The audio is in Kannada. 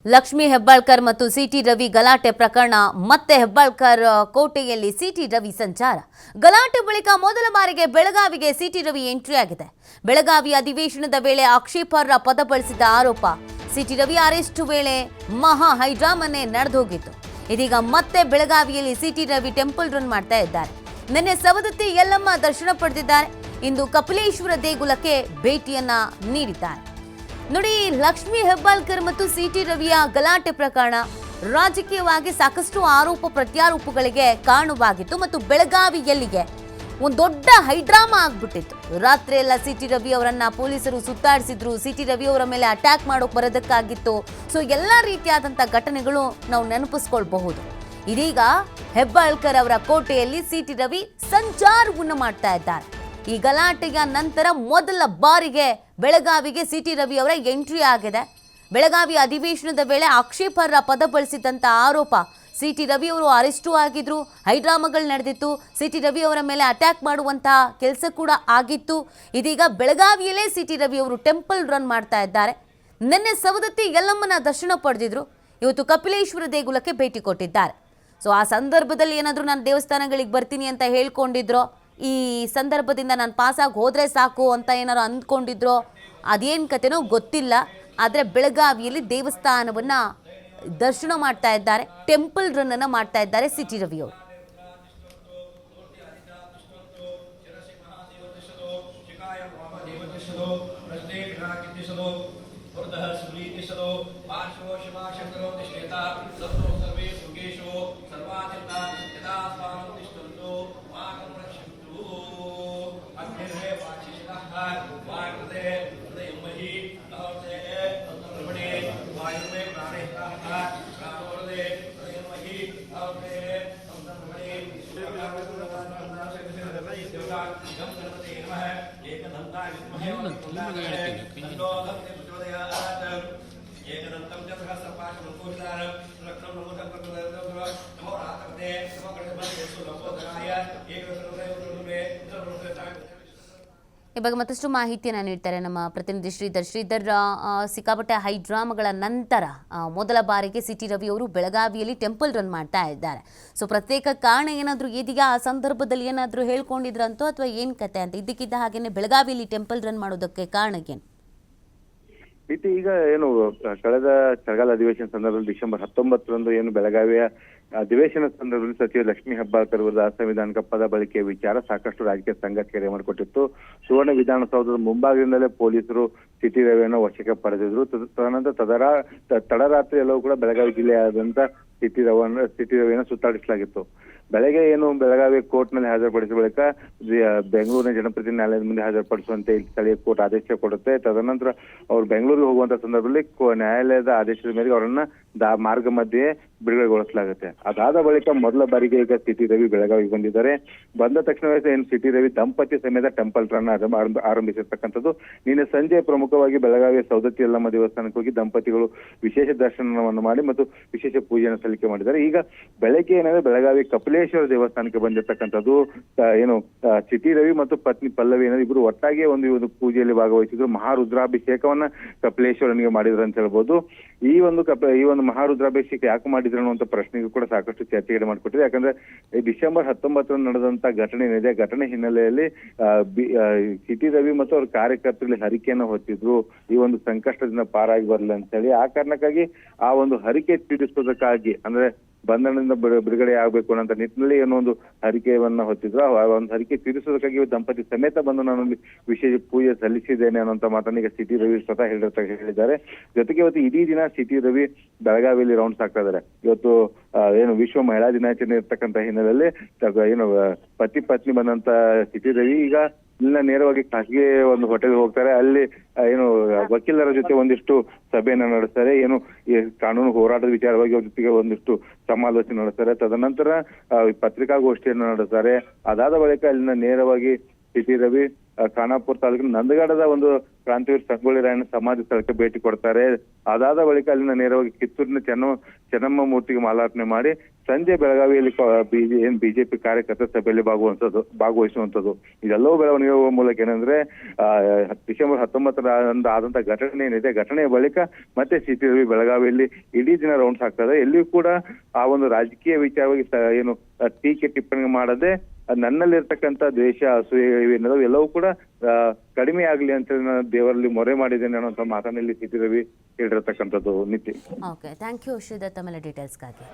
ಲಕ್ಷ್ಮಿ ಹೆಬ್ಬಾಳ್ಕರ್ ಮತ್ತು ಸಿಟಿ ರವಿ ಗಲಾಟೆ ಪ್ರಕರಣ ಮತ್ತೆ ಹೆಬ್ಬಾಳ್ಕರ್ ಕೋಟೆಯಲ್ಲಿ ಸಿಟಿ ರವಿ ಸಂಚಾರ. ಗಲಾಟೆ ಬಳಿಕ ಮೊದಲ ಬಾರಿಗೆ ಬೆಳಗಾವಿಗೆ ಸಿಟಿ ರವಿ ಎಂಟ್ರಿ ಆಗಿದೆ. ಬೆಳಗಾವಿ ಅಧಿವೇಶನದ ವೇಳೆ ಆಕ್ಷೇಪಾರ್ಹ ಪದ ಬಳಸಿದ ಆರೋಪ. ಸಿಟಿ ರವಿ ಅರೆಸ್ಟ್ ವೇಳೆ ಮಹಾ ಹೈಡ್ರಾಮನ್ನೇ ನಡೆದೋಗಿತ್ತು. ಇದೀಗ ಮತ್ತೆ ಬೆಳಗಾವಿಯಲ್ಲಿ ಸಿಟಿ ರವಿ ಟೆಂಪಲ್ ರನ್ ಮಾಡ್ತಾ ಇದ್ದಾರೆ. ನಿನ್ನೆ ಸವದತ್ತಿ ಯಲ್ಲಮ್ಮ ದರ್ಶನ ಪಡೆದಿದ್ದಾರೆ. ಇಂದು ಕಪಿಲೇಶ್ವರ ದೇಗುಲಕ್ಕೆ ಭೇಟಿಯನ್ನ ನೀಡಿದ್ದಾರೆ. ನೋಡಿ, ಲಕ್ಷ್ಮಿ ಹೆಬ್ಬಾಳ್ಕರ್ ಮತ್ತು ಸಿಟಿ ರವಿಯ ಗಲಾಟೆ ಪ್ರಕರಣ ರಾಜಕೀಯವಾಗಿ ಸಾಕಷ್ಟು ಆರೋಪ ಪ್ರತ್ಯಾರೋಪಗಳಿಗೆ ಕಾರಣವಾಗಿತ್ತು ಮತ್ತು ಬೆಳಗಾವಿಯಲ್ಲಿಗೆ ಒಂದು ದೊಡ್ಡ ಹೈಡ್ರಾಮಾ ಆಗ್ಬಿಟ್ಟಿತ್ತು. ರಾತ್ರಿ ಎಲ್ಲ ಸಿಟಿ ರವಿ ಅವರನ್ನ ಪೊಲೀಸರು ಸುತ್ತಾಡಿಸಿದ್ರು. ಸಿಟಿ ರವಿ ಅವರ ಮೇಲೆ ಅಟ್ಯಾಕ್ ಮಾಡೋಕೆ ಬರೋದಕ್ಕಾಗಿತ್ತು. ಸೊ ಎಲ್ಲ ರೀತಿಯಾದಂಥ ಘಟನೆಗಳು ನಾವು ನೆನಪಿಸ್ಕೊಳ್ಬಹುದು. ಇದೀಗ ಹೆಬ್ಬಾಳ್ಕರ್ ಅವರ ಕೋಟೆಯಲ್ಲಿ ಸಿಟಿ ರವಿ ಸಂಚಾರವನ್ನು ಮಾಡ್ತಾ ಇದ್ದಾರೆ. ಈ ಗಲಾಟೆಯ ನಂತರ ಮೊದಲ ಬಾರಿಗೆ ಬೆಳಗಾವಿಗೆ ಸಿಟಿ ರವಿ ಅವರ ಎಂಟ್ರಿ ಆಗಿದೆ. ಬೆಳಗಾವಿ ಅಧಿವೇಶನದ ವೇಳೆ ಆಕ್ಷೇಪಾರ್ಹ ಪದ ಬಳಸಿದಂಥ ಆರೋಪ. ಸಿಟಿ ರವಿ ಅವರು ಅರೆಸ್ಟು ಆಗಿದ್ರು, ಹೈಡ್ರಾಮಾಗಳು ನಡೆದಿತ್ತು, ಸಿಟಿ ರವಿ ಅವರ ಮೇಲೆ ಅಟ್ಯಾಕ್ ಮಾಡುವಂತಹ ಕೆಲಸ ಕೂಡ ಆಗಿತ್ತು. ಇದೀಗ ಬೆಳಗಾವಿಯಲ್ಲೇ ಸಿಟಿ ರವಿ ಅವರು ಟೆಂಪಲ್ ರನ್ ಮಾಡ್ತಾ ಇದ್ದಾರೆ. ನಿನ್ನೆ ಸವದತ್ತಿ ಯಲ್ಲಮ್ಮನ ದರ್ಶನ ಪಡೆದಿದ್ರು. ಇವತ್ತು ಕಪಿಲೇಶ್ವರ ದೇಗುಲಕ್ಕೆ ಭೇಟಿ ಕೊಟ್ಟಿದ್ದಾರೆ. ಸೊ ಆ ಸಂದರ್ಭದಲ್ಲಿ ಏನಾದರೂ ನಾನು ದೇವಸ್ಥಾನಗಳಿಗೆ ಬರ್ತೀನಿ ಅಂತ ಹೇಳ್ಕೊಂಡಿದ್ರೋ, ಈ ಸಂದರ್ಭದಿಂದ ನಾನು ಪಾಸಾಗಿ ಹೋದರೆ ಸಾಕು ಅಂತ ಏನಾರು ಅಂದ್ಕೊಂಡಿದ್ರೋ, ಅದೇನು ಕತೆನೋ ಗೊತ್ತಿಲ್ಲ. ಆದರೆ ಬೆಳಗಾವಿಯಲ್ಲಿ ದೇವಸ್ಥಾನವನ್ನು ದರ್ಶನ ಮಾಡ್ತಾ ಇದ್ದಾರೆ, ಟೆಂಪಲ್ ರನ್ನನ್ನು ಮಾಡ್ತಾ ಇದ್ದಾರೆ ಸಿಟಿ ರವಿ ಅವರು. ಈ ಬಗ್ಗೆ ಮತ್ತಷ್ಟು ಮಾಹಿತಿಯನ್ನು ನೀಡ್ತಾರೆ ನಮ್ಮ ಪ್ರತಿನಿಧಿ ಶ್ರೀಧರ್. ಸಿಕ್ಕಾಪಟ್ಟೆ ಹೈಡ್ರಾಮಾಗಳ ನಂತರ ಮೊದಲ ಬಾರಿಗೆ ಸಿಟಿ ರವಿ ಅವರು ಬೆಳಗಾವಿಯಲ್ಲಿ ಟೆಂಪಲ್ ರನ್ ಮಾಡ್ತಾ ಇದ್ದಾರೆ. ಸೊ ಪ್ರತ್ಯೇಕ ಕಾರಣ ಏನಾದರೂ ಇದೀಗ ಆ ಸಂದರ್ಭದಲ್ಲಿ ಏನಾದರೂ ಹೇಳ್ಕೊಂಡಿದ್ರಂತೋ ಅಥವಾ ಏನು ಕತೆ ಅಂತ? ಇದ್ದಕ್ಕಿದ್ದ ಹಾಗೇನೆ ಬೆಳಗಾವಿಯಲ್ಲಿ ಟೆಂಪಲ್ ರನ್ ಮಾಡೋದಕ್ಕೆ ಕಾರಣಕ್ಕೇನು? ಈಗ ಏನು ಕಳೆದ ಚಳಿಗಾಲ ಅಧಿವೇಶನ ಸಂದರ್ಭದಲ್ಲಿ ಡಿಸೆಂಬರ್ 19ರಂದು ಏನು ಬೆಳಗಾವಿಯ ಅಧಿವೇಶನ ಸಂದರ್ಭದಲ್ಲಿ ಸಚಿವ ಲಕ್ಷ್ಮಿ ಹೆಬ್ಬಾಳ್ಕರ್ ವಿರುದ್ಧ ಅಸಂವಿಧಾನಿಕ ಪದ ಬಳಕೆಯ ವಿಚಾರ ಸಾಕಷ್ಟು ರಾಜಕೀಯ ಸಂಘರ್ಷಕ್ಕೆ ಮಾಡಿಕೊಟ್ಟಿತ್ತು. ಸುವರ್ಣ ವಿಧಾನಸೌಧದ ಮುಂಭಾಗದಿಂದಲೇ ಪೊಲೀಸರು ಸಿಟಿ ರವಿಯನ್ನು ವಶಕ್ಕೆ ಪಡೆದಿದ್ರು. ತದನಂತರ ತಡರಾತ್ರಿ ಎಲ್ಲವೂ ಕೂಡ ಬೆಳಗಾವಿ ಜಿಲ್ಲೆಯಾದಂತ ಸಿಟಿ ರವಿಯನ್ನು ಸುತ್ತಾಡಿಸಲಾಗಿತ್ತು. ಬೆಳಗ್ಗೆ ಏನು ಬೆಳಗಾವಿ ಕೋರ್ಟ್ ನಲ್ಲಿ ಹಾಜರುಪಡಿಸಿದ ಬಳಿಕ ಬೆಂಗಳೂರಿನ ಜನಪ್ರತಿನಿಧಿ ನ್ಯಾಯಾಲಯದ ಮುಂದೆ ಹಾಜರುಪಡಿಸುವಂತೆ ಸ್ಥಳೀಯ ಕೋರ್ಟ್ ಆದೇಶ ಕೊಡುತ್ತೆ. ತದನಂತರ ಅವರು ಬೆಂಗಳೂರಿಗೆ ಹೋಗುವಂತ ಸಂದರ್ಭದಲ್ಲಿ ನ್ಯಾಯಾಲಯದ ಆದೇಶದ ಮೇರೆಗೆ ಅವರನ್ನ ಮಾರ್ಗ ಮಧ್ಯೆ ಬಿಡುಗಡೆಗೊಳಿಸಲಾಗುತ್ತೆ. ಅದಾದ ಬಳಿಕ ಮೊದಲ ಬಾರಿಗೆ ಈಗ ಸಿಟಿ ರವಿ ಬೆಳಗಾವಿಗೆ ಬಂದಿದ್ದಾರೆ. ಬಂದ ತಕ್ಷಣ ಏನು ಸಿಟಿ ರವಿ ದಂಪತಿ ಸಮೇತ ಟೆಂಪಲ್ ರನ್ ಆರಂಭಿಸಿರ್ತಕ್ಕಂಥದ್ದು. ನಿನ್ನೆ ಸಂಜೆ ಪ್ರಮುಖವಾಗಿ ಬೆಳಗಾವಿಯ ಸವದತ್ತಿ ಯಲ್ಲಮ್ಮ ದೇವಸ್ಥಾನಕ್ಕೆ ಹೋಗಿ ದಂಪತಿಗಳು ವಿಶೇಷ ದರ್ಶನವನ್ನು ಮಾಡಿ ಮತ್ತು ವಿಶೇಷ ಪೂಜೆಯನ್ನು ಸಲ್ಲಿಕೆ ಮಾಡಿದ್ದಾರೆ. ಈಗ ಬೆಳಗ್ಗೆ ಏನಾದ್ರೆ ಬೆಳಗಾವಿ ಕಪಿಲೇಶ್ವರ ದೇವಸ್ಥಾನಕ್ಕೆ ಬಂದಿರತಕ್ಕಂಥದ್ದು. ಏನು ಸಿಟಿ ರವಿ ಮತ್ತು ಪತ್ನಿ ಪಲ್ಲವಿ ಏನಾದ್ರು ಇಬ್ಬರು ಒಟ್ಟಾಗಿ ಒಂದು ಪೂಜೆಯಲ್ಲಿ ಭಾಗವಹಿಸಿದ್ರು. ಮಹಾರುದ್ರಾಭಿಷೇಕವನ್ನ ಕಪಿಲೇಶ್ವರನಿಗೆ ಮಾಡಿದ್ರು ಅಂತ ಹೇಳ್ಬೋದು. ಈ ಒಂದು ಮಹಾರುದ್ರಾಭಿಷೇಕ ಯಾಕೆ ಮಾಡಿದ್ರು ಅನ್ನುವಂಥ ಪ್ರಶ್ನೆಗೂ ಕೂಡ ಸಾಕಷ್ಟು ಚರ್ಚೆಗೆ ಮಾಡಿಕೊಟ್ಟಿದೆ. ಯಾಕಂದ್ರೆ ಡಿಸೆಂಬರ್ 19ರಂದು ನಡೆದಂತ ಘಟನೆ ಏನಿದೆ, ಘಟನೆ ಹಿನ್ನೆಲೆಯಲ್ಲಿ ಸಿಟಿ ರವಿ ಮತ್ತು ಅವ್ರ ಕಾರ್ಯಕರ್ತರಲ್ಲಿ ಹರಿಕೆಯನ್ನು ಹೊತ್ತಿದ್ರು. ಈ ಒಂದು ಸಂಕಷ್ಟದಿಂದ ಪಾರಾಗಿ ಬರಲಿ ಅಂತ ಹೇಳಿ ಆ ಕಾರಣಕ್ಕಾಗಿ ಆ ಒಂದು ಹರಿಕೆ ತೀರಿಸೋದಕ್ಕಾಗಿ, ಅಂದ್ರೆ ಬಂಧನದಿಂದ ಬಿಡುಗಡೆ ಆಗ್ಬೇಕು ಅನ್ನೋ ನಿಟ್ಟಿನಲ್ಲಿ ಏನೋ ಒಂದು ಹರಿಕೆಯನ್ನ ಹೊತ್ತಿದ್ರು. ಆ ಒಂದು ಹರಿಕೆ ತೀರಿಸೋದಕ್ಕಾಗಿ ದಂಪತಿ ಸಮೇತ ಬಂದು ನಾನು ವಿಶೇಷ ಪೂಜೆ ಸಲ್ಲಿಸಿದ್ದೇನೆ ಅನ್ನೋಂಥ ಮಾತನ್ನ ಈಗ ಸಿಟಿ ರವಿ ಸ್ವತಃ ಹೇಳಿದ್ದಾರೆ. ಜೊತೆಗೆ ಇವತ್ತು ಇಡೀ ದಿನ ಸಿಟಿ ರವಿ ಬೆಳಗಾವಿಯಲ್ಲಿ ರೌಂಡ್ಸ್ ಆಗ್ತಾ ಇದ್ದಾರೆ. ಇವತ್ತು ಏನು ವಿಶ್ವ ಮಹಿಳಾ ದಿನಾಚರಣೆ ಇರ್ತಕ್ಕಂಥ ಹಿನ್ನೆಲೆಯಲ್ಲಿ ಏನು ಪತಿ ಪತ್ನಿ ಬಂದಂತ ಸಿಟಿ ರವಿ ಈಗ ಇಲ್ಲಿನ ನೇರವಾಗಿ ಖಾಸಗಿ ಒಂದು ಹೋಟೆಲ್ ಹೋಗ್ತಾರೆ. ಅಲ್ಲಿ ಏನು ವಕೀಲರ ಜೊತೆ ಒಂದಿಷ್ಟು ಸಭೆಯನ್ನ ನಡೆಸ್ತಾರೆ. ಏನು ಈ ಕಾನೂನು ಹೋರಾಟದ ವಿಚಾರವಾಗಿ ಅವ್ರ ಜೊತೆಗೆ ಒಂದಿಷ್ಟು ಸಮಾಲೋಚನೆ ನಡೆಸ್ತಾರೆ. ತದನಂತರ ಪತ್ರಿಕಾಗೋಷ್ಠಿಯನ್ನು ನಡೆಸ್ತಾರೆ. ಅದಾದ ಬಳಿಕ ಅಲ್ಲಿನ ನೇರವಾಗಿ ಸಿ.ಟಿ. ರವಿ ಖಾನಾಪುರ ತಾಲೂಕಿನ ನಂದಗಡದ ಒಂದು ಕ್ರಾಂತಿವೀರ ಸಂಗೊಳ್ಳಿ ರಾಯಣ್ಣ ಸಮಾಧಿ ಸ್ಥಳಕ್ಕೆ ಭೇಟಿ ಕೊಡ್ತಾರೆ. ಅದಾದ ಬಳಿಕ ಅಲ್ಲಿಂದ ನೇರವಾಗಿ ಕಿತ್ತೂರಿನ ಚೆನ್ನಮ್ಮ ಮೂರ್ತಿಗೆ ಮಾಲಾರ್ಪಣೆ ಮಾಡಿ ಸಂಜೆ ಬೆಳಗಾವಿಯಲ್ಲಿ ಬಿಜೆಪಿ ಕಾರ್ಯಕರ್ತರ ಸಭೆಯಲ್ಲಿ ಭಾಗವಹಿಸುವಂತದ್ದು. ಇದೆಲ್ಲವೂ ಬೆಳವಣಿಗೆ ಮೂಲಕ ಏನಂದ್ರೆ ಡಿಸೆಂಬರ್ 19ರಂದು ಆದಂತ ಘಟನೆ ಏನಿದೆ, ಘಟನೆಯ ಬಳಿಕ ಮತ್ತೆ ಸಿ.ಟಿ. ರವಿ ಬೆಳಗಾವಿಯಲ್ಲಿ ಇಡೀ ದಿನ ರೌಂಡ್ಸ್ ಆಗ್ತದೆ. ಎಲ್ಲಿಯೂ ಕೂಡ ಆ ಒಂದು ರಾಜಕೀಯ ವಿಚಾರವಾಗಿ ಏನು ಟೀಕೆ ಟಿಪ್ಪಣಿ ಮಾಡದೆ ನನ್ನಲ್ಲಿರ್ತಕ್ಕಂಥ ದ್ವೇಷ, ಅಸೂಯೆ ಎಲ್ಲವೂ ಕೂಡ ಕಡಿಮೆ ಆಗ್ಲಿ ಅಂತ ನಾನು ದೇವರಲ್ಲಿ ಮೊರೆ ಮಾಡಿದ್ದೇನೆ ಅನ್ನೋ ಮಾತನಲ್ಲಿ ಸಿ.ಟಿ. ರವಿ ಹೇಳಿರತಕ್ಕಂಥದ್ದು. ನಿತ್ಯ. ಓಕೆ, ಥ್ಯಾಂಕ್ ಯು ಶ್ರೀದತ್, ಆಮೇಲೆ ಡೀಟೇಲ್ಸ್ಗಾಗಿ.